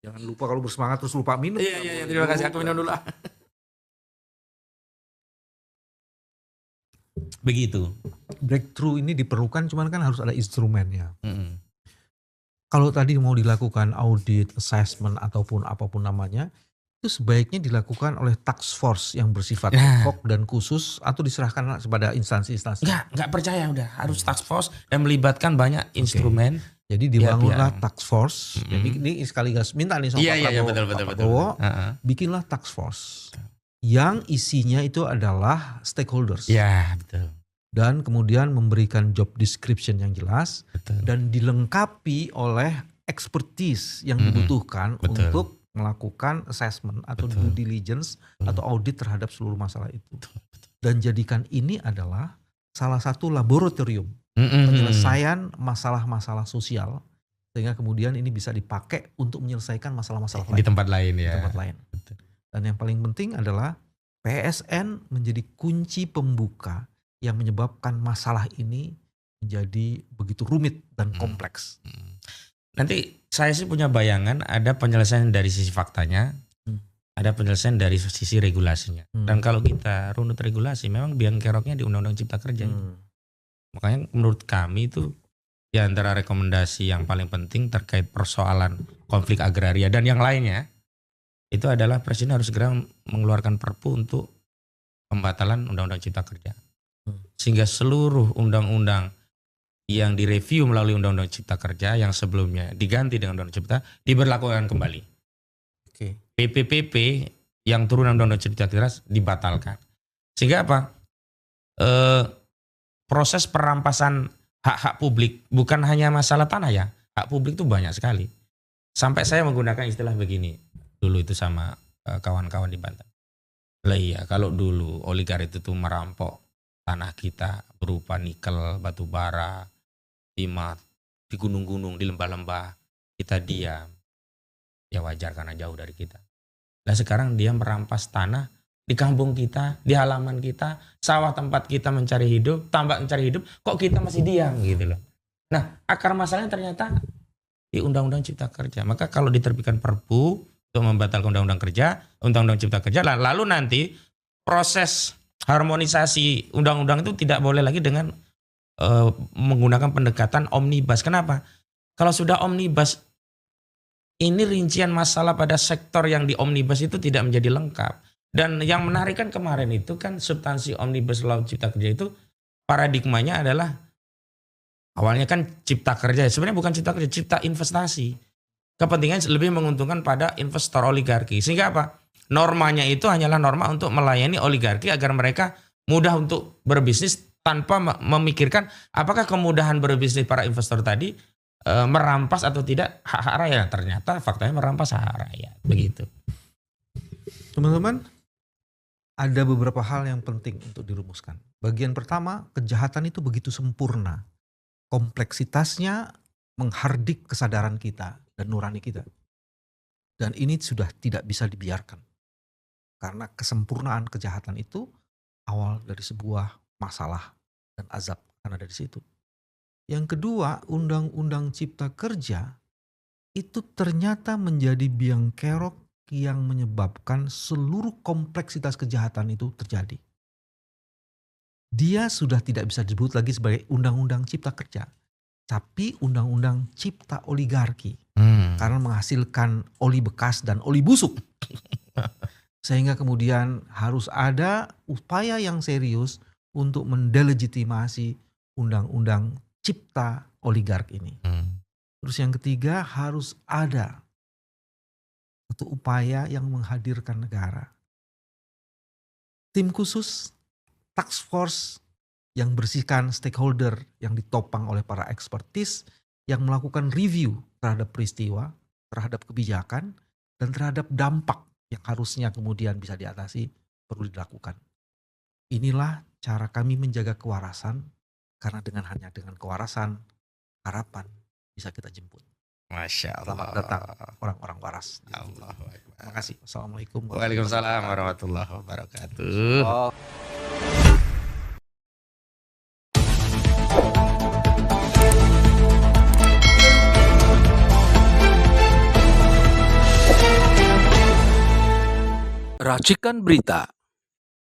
Jangan lupa kalau bersemangat terus lupa minum. Iya, terima kasih. Aku minum dulu. Begitu. Breakthrough ini diperlukan, cuman kan harus ada instrumennya. Kalau tadi mau dilakukan audit, assessment ataupun apapun namanya, itu sebaiknya dilakukan oleh task force yang bersifat ad hoc dan khusus atau diserahkan kepada instansi-instansi. Enggak percaya udah harus task force dan melibatkan banyak instrumen. Jadi dibangunlah task force. Jadi ini sekaligus minta nih sama Pak Prabowo, bikinlah task force yang isinya itu adalah stakeholders. Ya betul. dan kemudian memberikan job description yang jelas Betul. dan dilengkapi oleh expertise yang Mm-mm. dibutuhkan Betul. untuk melakukan assessment atau Betul. due diligence Betul. atau audit terhadap seluruh masalah itu. Betul. Dan jadikan ini adalah salah satu laboratorium Mm-mm. penyelesaian masalah-masalah sosial, sehingga kemudian ini bisa dipakai untuk menyelesaikan masalah-masalah Di lain tempat lain di ya. tempat lain. Betul. Dan yang paling penting adalah PSN menjadi kunci pembuka yang menyebabkan masalah ini menjadi begitu rumit dan kompleks. Nanti saya sih punya bayangan ada penyelesaian dari sisi faktanya, ada penyelesaian dari sisi regulasinya. Dan kalau kita runut regulasi, memang biang keroknya di Undang-Undang Cipta Kerja. Makanya menurut kami itu di antara rekomendasi yang paling penting terkait persoalan konflik agraria dan yang lainnya, itu adalah Presiden harus segera mengeluarkan Perpu untuk pembatalan Undang-Undang Cipta Kerja. Sehingga seluruh undang-undang yang direview melalui Undang-Undang Cipta Kerja yang sebelumnya diganti dengan Undang-Undang Cipta diberlakukan kembali. Oke. PP yang turunan Undang-Undang Cipta Kerja dibatalkan. Sehingga apa? Proses perampasan hak-hak publik bukan hanya masalah tanah ya. Hak publik itu banyak sekali. Sampai saya menggunakan istilah begini dulu itu sama kawan-kawan di Banten. Lah iya, kalau dulu oligarki itu tuh merampok tanah kita berupa nikel, batu bara, timah, di gunung-gunung, di lembah-lembah, kita diam. Ya wajar karena jauh dari kita. Nah sekarang dia merampas tanah di kampung kita, di halaman kita, sawah tempat kita mencari hidup, tambak mencari hidup, kok kita masih diam gitu loh. Nah akar masalahnya ternyata di Undang-Undang Cipta Kerja. Maka kalau diterbitkan Perpu untuk membatalkan Undang-Undang Kerja, Undang-Undang Cipta Kerja, lalu nanti proses harmonisasi undang-undang itu tidak boleh lagi dengan menggunakan pendekatan omnibus. Kenapa? Kalau sudah omnibus, ini rincian masalah pada sektor yang di omnibus itu tidak menjadi lengkap. Dan yang menarik kan kemarin itu kan substansi omnibus law Cipta Kerja itu paradigmanya adalah awalnya kan Cipta Kerja, sebenarnya bukan Cipta Kerja, Cipta Investasi. Kepentingan lebih menguntungkan pada investor oligarki. Sehingga apa? Normanya itu hanyalah norma untuk melayani oligarki agar mereka mudah untuk berbisnis tanpa memikirkan apakah kemudahan berbisnis para investor tadi merampas atau tidak hak-hak rakyat. Ternyata faktanya merampas hak rakyat. Begitu. Teman-teman, ada beberapa hal yang penting untuk dirumuskan. Bagian pertama, kejahatan itu begitu sempurna. Kompleksitasnya menghardik kesadaran kita dan nurani kita. Dan ini sudah tidak bisa dibiarkan. Karena kesempurnaan kejahatan itu awal dari sebuah masalah dan azab karena dari situ. Yang kedua, Undang-Undang Cipta Kerja itu ternyata menjadi biang kerok yang menyebabkan seluruh kompleksitas kejahatan itu terjadi. Dia sudah tidak bisa disebut lagi sebagai Undang-Undang Cipta Kerja, tapi Undang-Undang Cipta Oligarki. Karena menghasilkan oli bekas dan oli busuk. Sehingga kemudian harus ada upaya yang serius untuk mendelegitimasi Undang-Undang Cipta Oligarki ini. Terus yang ketiga, harus ada satu upaya yang menghadirkan negara. Tim khusus, task force yang bersihkan stakeholder yang ditopang oleh para ekspertis yang melakukan review terhadap peristiwa, terhadap kebijakan, dan terhadap dampak yang harusnya kemudian bisa diatasi perlu dilakukan. Inilah cara kami menjaga kewarasan, karena hanya dengan kewarasan, harapan bisa kita jemput. Masya Allah. Selamat datang orang-orang waras. Allah. Terima kasih. Assalamualaikum. Waalaikumsalam warahmatullahi wabarakatuh. Oh. Racikan Berita